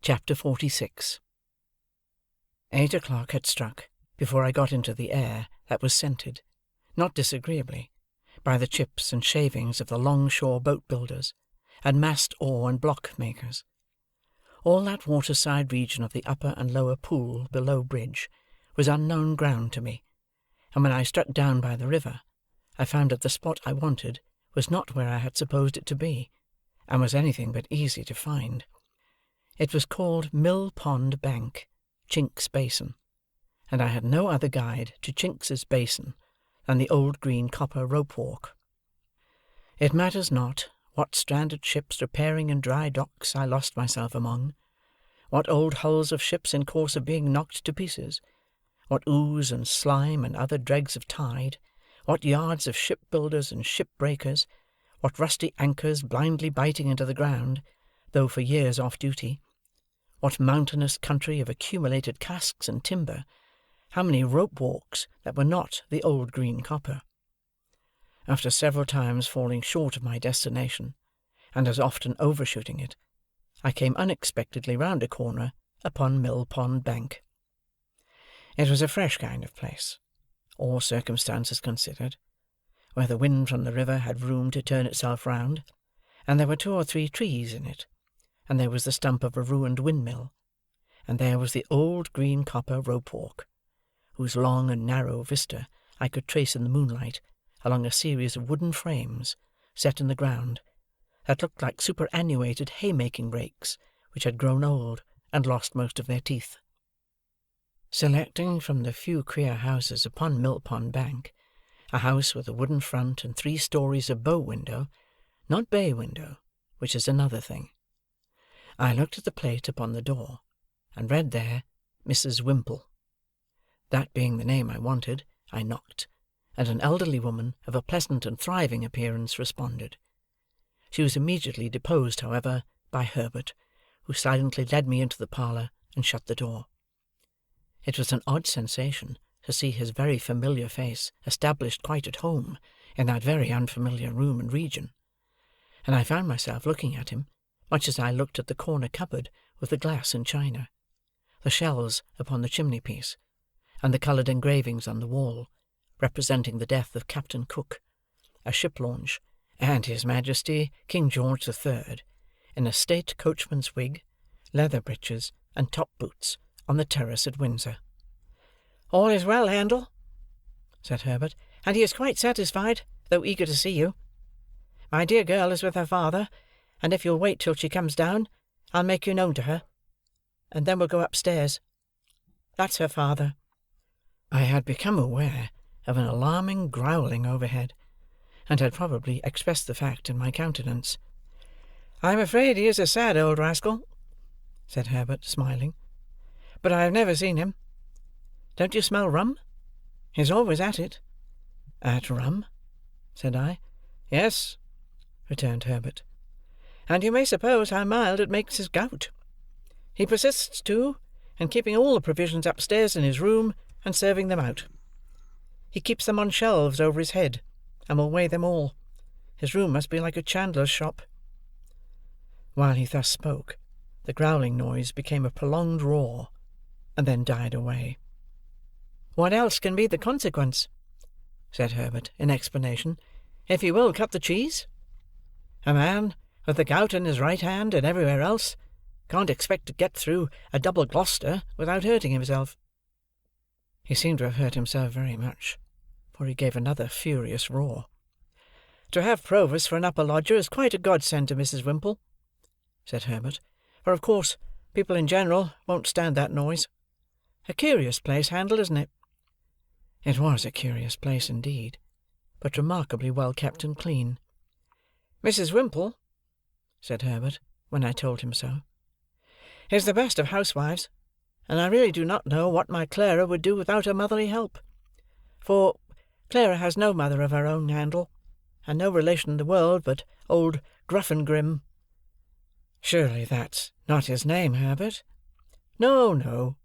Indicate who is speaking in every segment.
Speaker 1: Chapter 46. 8 o'clock had struck before I got into the air that was scented, not disagreeably, by the chips and shavings of the long-shore boat-builders, and mast oar and block makers. All that waterside region of the upper and lower Pool below bridge was unknown ground to me, and when I struck down by the river, I found that the spot I wanted was not where I had supposed it to be, and was anything but easy to find. It was called Mill Pond Bank, Chinks Basin, and I had no other guide to Chinks's Basin than the old green copper rope-walk. It matters not what stranded ships repairing in dry docks I lost myself among, what old hulls of ships in course of being knocked to pieces, what ooze and slime and other dregs of tide, what yards of shipbuilders and shipbreakers, what rusty anchors blindly biting into the ground, though for years off duty, what mountainous country of accumulated casks and timber, how many rope-walks that were not the old green copper. After several times falling short of my destination, and as often overshooting it, I came unexpectedly round a corner upon Mill Pond Bank. It was a fresh kind of place, all circumstances considered, where the wind from the river had room to turn itself round, and there were 2 or 3 trees in it, and there was the stump of a ruined windmill, and there was the old green copper rope-walk, whose long and narrow vista I could trace in the moonlight along a series of wooden frames set in the ground, that looked like superannuated haymaking rakes which had grown old and lost most of their teeth. Selecting from the few queer houses upon Mill Pond Bank, a house with a wooden front and 3 stories of bow window, not bay window, which is another thing, I looked at the plate upon the door, and read there, Mrs. Whimple. That being the name I wanted, I knocked, and an elderly woman of a pleasant and thriving appearance responded. She was immediately deposed, however, by Herbert, who silently led me into the parlour and shut the door. It was an odd sensation to see his very familiar face established quite at home in that very unfamiliar room and region, and I found myself looking at him, much as I looked at the corner cupboard with the glass and china, the shelves upon the chimney-piece, and the coloured engravings on the wall, representing the death of Captain Cook, a ship-launch, and His Majesty King George the Third, in a state coachman's wig, leather breeches, and top-boots, on the terrace at Windsor. "All is well, Handel," said Herbert, "and he is quite satisfied, though eager to see you. My dear girl is with her father, and if you'll wait till she comes down, I'll make you known to her, and then we'll go upstairs. That's her father." I had become aware of an alarming growling overhead, and had probably expressed the fact in my countenance. "I'm afraid he is a sad old rascal," said Herbert, smiling, "but I have never seen him. Don't you smell rum? He's always at it." "At rum?" said I. "Yes," returned Herbert, "and you may suppose how mild it makes his gout. He persists, too, in keeping all the provisions upstairs in his room, and serving them out. He keeps them on shelves over his head, and will weigh them all. His room must be like a chandler's shop." While he thus spoke, the growling noise became a prolonged roar, and then died away. "What else can be the consequence?" said Herbert, in explanation, "if he will cut the cheese? A man, with the gout in his right hand and everywhere else, can't expect to get through a double Gloucester without hurting himself." He seemed to have hurt himself very much, for he gave another furious roar. "To have Provis for an upper lodger is quite a godsend to Mrs. Whimple," said Herbert, "for of course people in general won't stand that noise. A curious place, Handel, isn't it?" It was a curious place indeed, but remarkably well kept and clean. "Mrs. Whimple," said Herbert, when I told him so, "is the best of housewives, and I really do not know what my Clara would do without her motherly help. For Clara has no mother of her own, Handel, and no relation in the world but old Gruffengrim." "Surely that's not his name, Herbert?" "No, no,"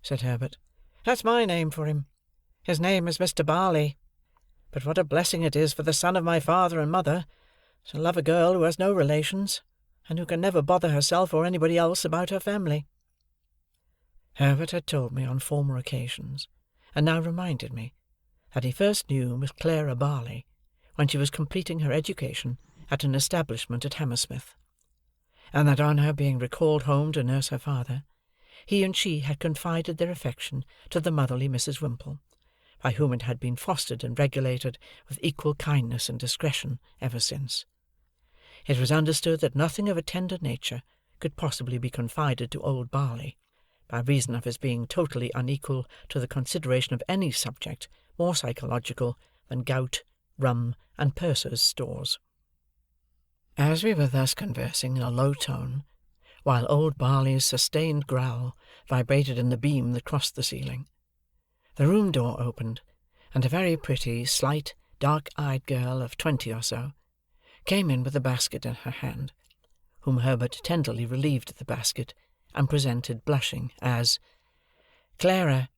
Speaker 1: said Herbert. "That's my name for him. His name is Mr. Barley. But what a blessing it is for the son of my father and mother to love a girl who has no relations, and who can never bother herself or anybody else about her family." Herbert had told me on former occasions, and now reminded me, that he first knew Miss Clara Barley when she was completing her education at an establishment at Hammersmith, and that on her being recalled home to nurse her father, he and she had confided their affection to the motherly Mrs. Whimple, by whom it had been fostered and regulated with equal kindness and discretion ever since. It was understood that nothing of a tender nature could possibly be confided to old Barley, by reason of his being totally unequal to the consideration of any subject more psychological than gout, rum, and purser's stores. As we were thus conversing in a low tone, while old Barley's sustained growl vibrated in the beam that crossed the ceiling, the room door opened, and a very pretty, slight, dark-eyed girl of 20 or so came in with a basket in her hand, whom Herbert tenderly relieved of the basket, and presented, blushing, as Clara.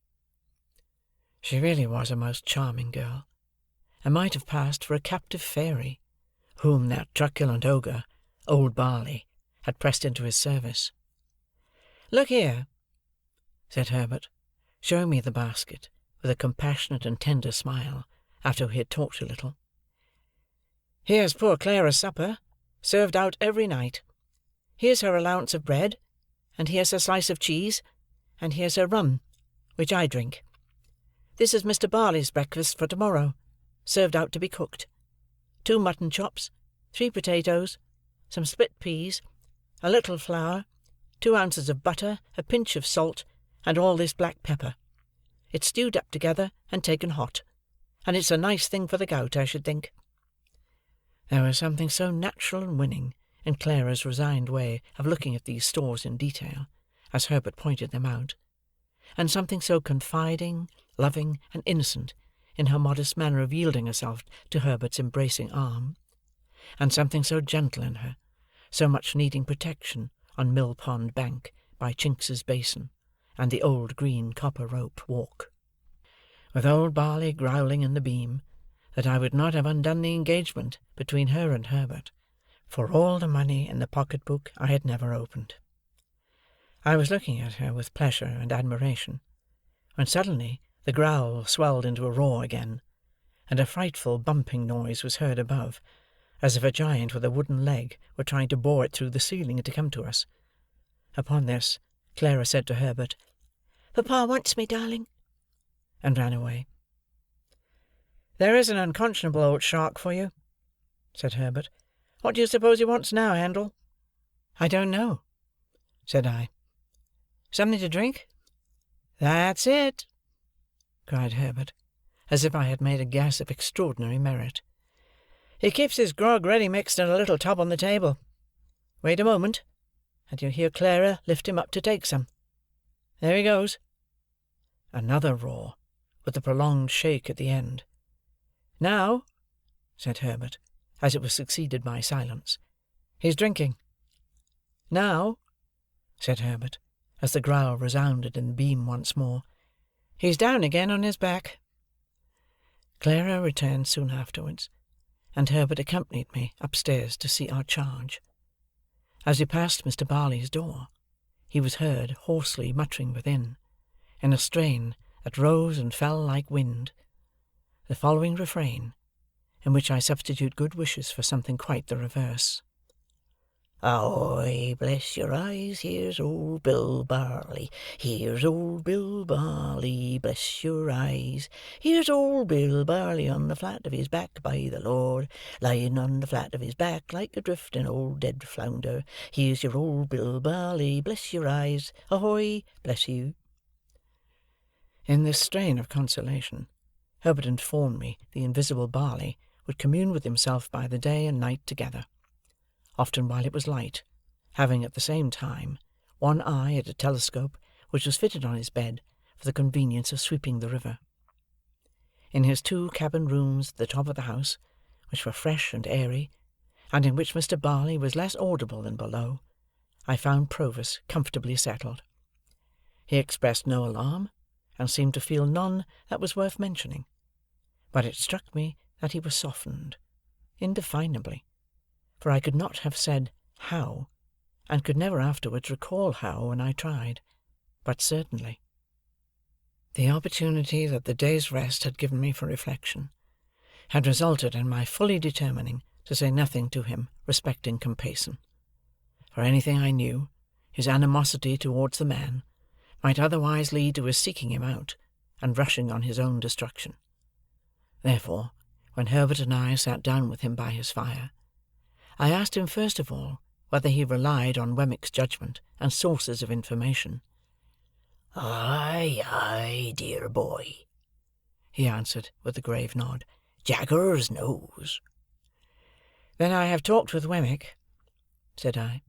Speaker 1: She really was a most charming girl, and might have passed for a captive fairy, whom that truculent ogre, old Barley, had pressed into his service. "Look here," said Herbert, showing me the basket, with a compassionate and tender smile, after he had talked a little. "Here's poor Clara's supper, served out every night. Here's her allowance of bread, and here's her slice of cheese, and here's her rum, which I drink. This is Mr. Barley's breakfast for tomorrow, served out to be cooked. 2 mutton chops, 3 potatoes, some split peas, a little flour, 2 ounces of butter, a pinch of salt, and all this black pepper. It's stewed up together and taken hot, and it's a nice thing for the gout, I should think." There was something so natural and winning in Clara's resigned way of looking at these stores in detail, as Herbert pointed them out, and something so confiding, loving, and innocent in her modest manner of yielding herself to Herbert's embracing arm, and something so gentle in her, so much needing protection on Mill Pond Bank by Chinks's Basin, and the old green copper rope walk, with old Barley growling in the beam, that I would not have undone the engagement between her and Herbert, for all the money in the pocket-book I had never opened. I was looking at her with pleasure and admiration, when suddenly the growl swelled into a roar again, and a frightful bumping noise was heard above, as if a giant with a wooden leg were trying to bore it through the ceiling to come to us. Upon this, Clara said to Herbert, "Papa wants me, darling," and ran away. "There is an unconscionable old shark for you," said Herbert. "What do you suppose he wants now, Handel?" "I don't know," said I. "Something to drink?" "That's it," cried Herbert, as if I had made a guess of extraordinary merit. "He keeps his grog ready mixed in a little tub on the table. Wait a moment, and you'll hear Clara lift him up to take some. There he goes." Another roar, with a prolonged shake at the end. "Now," said Herbert, as it was succeeded by silence, "he's drinking." "Now," said Herbert, as the growl resounded in the beam once more, "he's down again on his back." Clara returned soon afterwards, and Herbert accompanied me upstairs to see our charge. As we passed Mr. Barley's door, he was heard hoarsely muttering within, in a strain that rose and fell like wind, the following refrain, in which I substitute good wishes for something quite the reverse. "Ahoy, bless your eyes, here's old Bill Barley, here's old Bill Barley, bless your eyes. Here's old Bill Barley on the flat of his back, by the Lord, lying on the flat of his back like a drifting old dead flounder. Here's your old Bill Barley, bless your eyes, ahoy, bless you." In this strain of consolation, Herbert informed me the invisible Barley would commune with himself by the day and night together, often while it was light, having at the same time one eye at a telescope which was fitted on his bed for the convenience of sweeping the river. In his 2 cabin rooms at the top of the house, which were fresh and airy, and in which Mr. Barley was less audible than below, I found Provis comfortably settled. He expressed no alarm, and seemed to feel none that was worth mentioning, but it struck me that he was softened, indefinably, for I could not have said how and could never afterwards recall how when I tried, but certainly. The opportunity that the day's rest had given me for reflection had resulted in my fully determining to say nothing to him respecting Compeyson. For anything I knew, his animosity towards the man might otherwise lead to his seeking him out, and rushing on his own destruction. Therefore, when Herbert and I sat down with him by his fire, I asked him first of all whether he relied on Wemmick's judgment and sources of information.
Speaker 2: "Aye, aye, dear boy,"
Speaker 1: he answered with a grave nod.
Speaker 2: "Jaggers knows."
Speaker 1: "Then I have talked with Wemmick," said I,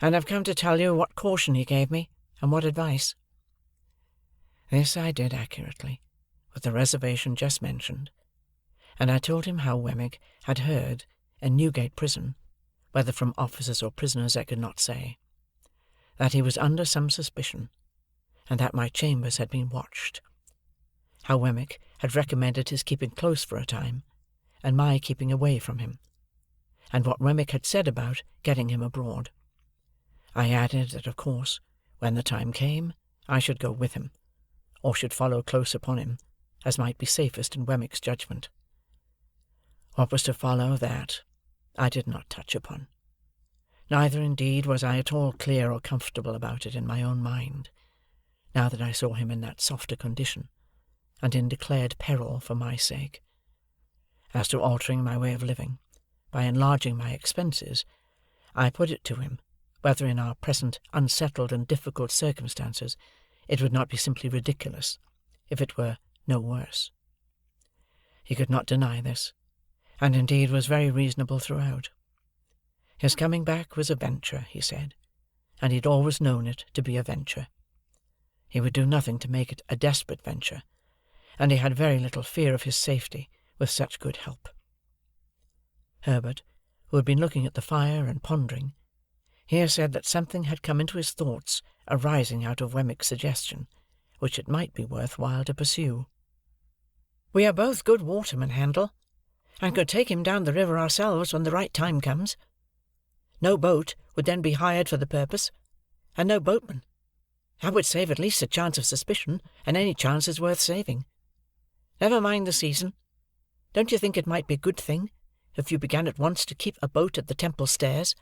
Speaker 1: "and have come to tell you what caution he gave me, and what advice." This I did accurately, with the reservation just mentioned, and I told him how Wemmick had heard, in Newgate Prison, whether from officers or prisoners I could not say, that he was under some suspicion, and that my chambers had been watched. How Wemmick had recommended his keeping close for a time, and my keeping away from him, and what Wemmick had said about getting him abroad. I added that, of course, when the time came, I should go with him, or should follow close upon him, as might be safest in Wemmick's judgment. What was to follow that, I did not touch upon. Neither, indeed, was I at all clear or comfortable about it in my own mind, now that I saw him in that softer condition, and in declared peril for my sake. As to altering my way of living, by enlarging my expenses, I put it to him whether in our present unsettled and difficult circumstances it would not be simply ridiculous, if it were no worse. He could not deny this, and indeed was very reasonable throughout. His coming back was a venture, he said, and he had always known it to be a venture. He would do nothing to make it a desperate venture, and he had very little fear of his safety with such good help. Herbert, who had been looking at the fire and pondering, here said that something had come into his thoughts arising out of Wemmick's suggestion, which it might be worth while to pursue. "We are both good watermen, Handel, and could take him down the river ourselves when the right time comes. No boat would then be hired for the purpose, and no boatman. That would save at least a chance of suspicion, and any chance is worth saving. Never mind the season. Don't you think it might be a good thing if you began at once to keep a boat at the Temple Stairs,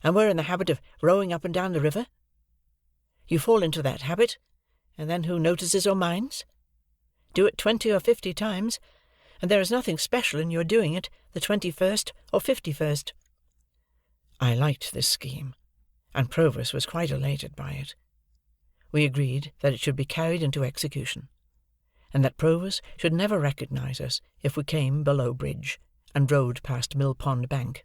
Speaker 1: and were in the habit of rowing up and down the river? You fall into that habit, and then who notices or minds? Do it 20 or 50 times, and there is nothing special in your doing it the 21st or 51st. I liked this scheme, and Provis was quite elated by it. We agreed that it should be carried into execution, and that Provis should never recognize us if we came below bridge, and rowed past Mill Pond Bank.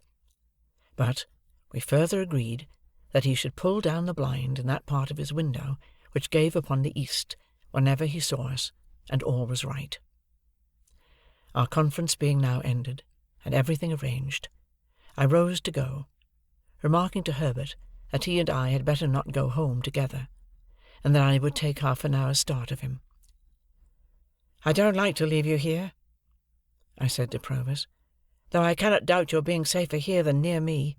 Speaker 1: But we further agreed that he should pull down the blind in that part of his window which gave upon the east whenever he saw us, and all was right. Our conference being now ended, and everything arranged, I rose to go, remarking to Herbert that he and I had better not go home together, and that I would take half an hour's start of him. "I don't like to leave you here," I said to Provis, "though I cannot doubt your being safer here than near me.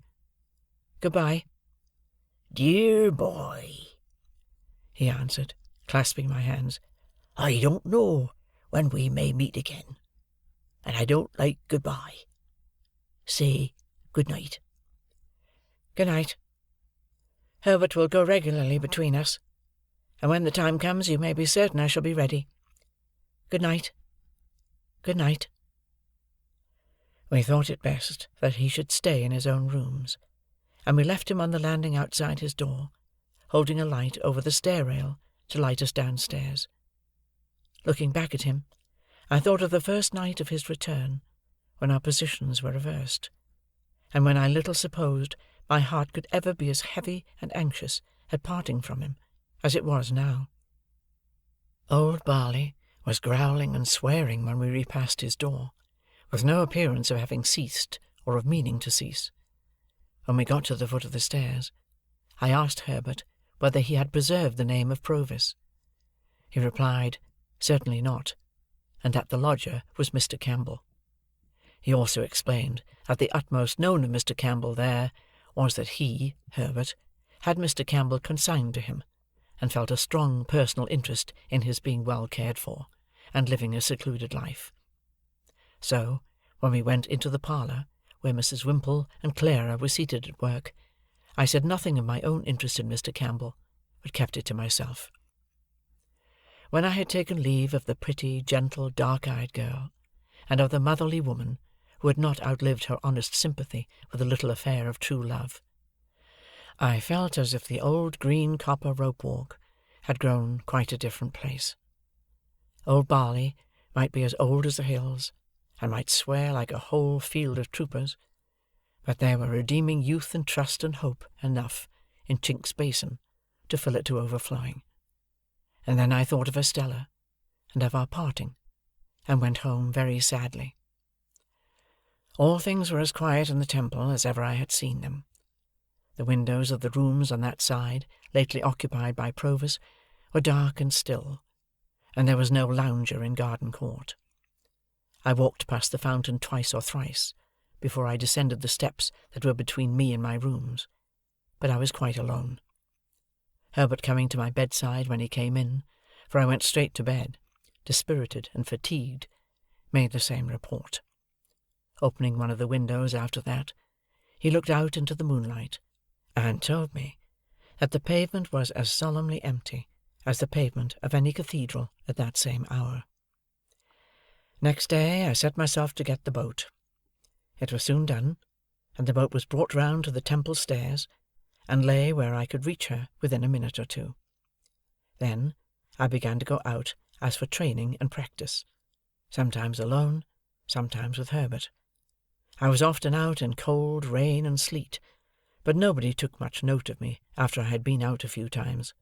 Speaker 1: Good-bye."
Speaker 2: "Dear boy,"
Speaker 1: he answered, clasping my hands,
Speaker 2: "I don't know when we may meet again, and I don't like good-bye. Say good-night."
Speaker 1: "Good night. Herbert will go regularly between us, and when the time comes you may be certain I shall be ready. Good night. Good night." We thought it best that he should stay in his own rooms, and we left him on the landing outside his door, holding a light over the stair-rail to light us downstairs. Looking back at him, I thought of the first night of his return, when our positions were reversed, and when I little supposed my heart could ever be as heavy and anxious at parting from him as it was now. Old Barley was growling and swearing when we repassed his door, with no appearance of having ceased or of meaning to cease. When we got to the foot of the stairs, I asked Herbert whether he had preserved the name of Provis. He replied, certainly not, and that the lodger was Mr. Campbell. He also explained that the utmost known of Mr. Campbell there was that he, Herbert, had Mr. Campbell consigned to him, and felt a strong personal interest in his being well cared for, and living a secluded life. So, when we went into the parlour, where Mrs. Whimple and Clara were seated at work, I said nothing of my own interest in Mr. Campbell, but kept it to myself. When I had taken leave of the pretty, gentle, dark-eyed girl, and of the motherly woman who had not outlived her honest sympathy with the little affair of true love, I felt as if the old green copper rope-walk had grown quite a different place. Old Barley might be as old as the hills, and might swear like a whole field of troopers, but there were redeeming youth and trust and hope enough in Chink's basin to fill it to overflowing. And then I thought of Estella, and of our parting, and went home very sadly. All things were as quiet in the Temple as ever I had seen them. The windows of the rooms on that side, lately occupied by Provis, were dark and still, and there was no lounger in Garden Court. I walked past the fountain twice or thrice, before I descended the steps that were between me and my rooms, but I was quite alone. Herbert coming to my bedside when he came in, for I went straight to bed, dispirited and fatigued, made the same report. Opening one of the windows after that, he looked out into the moonlight, and told me that the pavement was as solemnly empty as the pavement of any cathedral at that same hour. Next day I set myself to get the boat. It was soon done, and the boat was brought round to the Temple stairs, and lay where I could reach her within a minute or two. Then I began to go out as for training and practice, sometimes alone, sometimes with Herbert. I was often out in cold, rain, and sleet, but nobody took much note of me after I had been out a few times.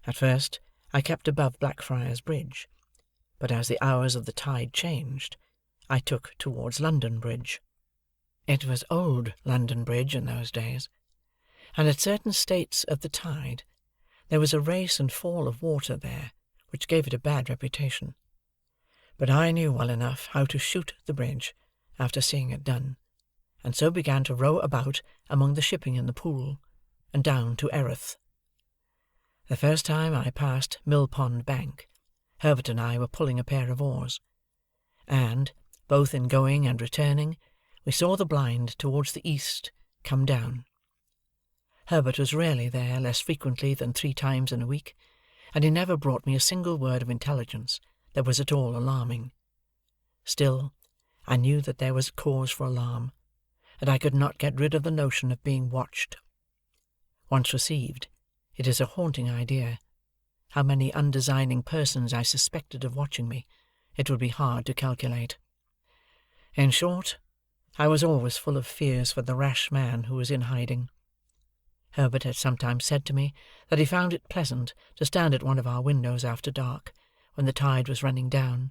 Speaker 1: At first I kept above Blackfriars Bridge, but as the hours of the tide changed, I took towards London Bridge. It was old London Bridge in those days, and at certain states of the tide there was a race and fall of water there which gave it a bad reputation. But I knew well enough how to shoot the bridge after seeing it done, and so began to row about among the shipping in the Pool, and down to Erith. The first time I passed Mill Pond Bank, Herbert and I were pulling a pair of oars, and, both in going and returning, we saw the blind towards the east come down. Herbert was rarely there less frequently than 3 times in a week, and he never brought me a single word of intelligence that was at all alarming. Still, I knew that there was cause for alarm, and I could not get rid of the notion of being watched. Once received, it is a haunting idea. How many undesigning persons I suspected of watching me, it would be hard to calculate. In short, I was always full of fears for the rash man who was in hiding. Herbert had sometimes said to me that he found it pleasant to stand at one of our windows after dark, when the tide was running down,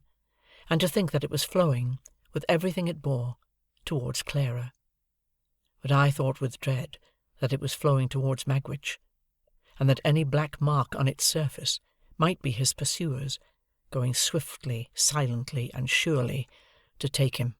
Speaker 1: and to think that it was flowing, with everything it bore, towards Clara. But I thought with dread that it was flowing towards Magwitch, and that any black mark on its surface might be his pursuers, going swiftly, silently, and surely to take him.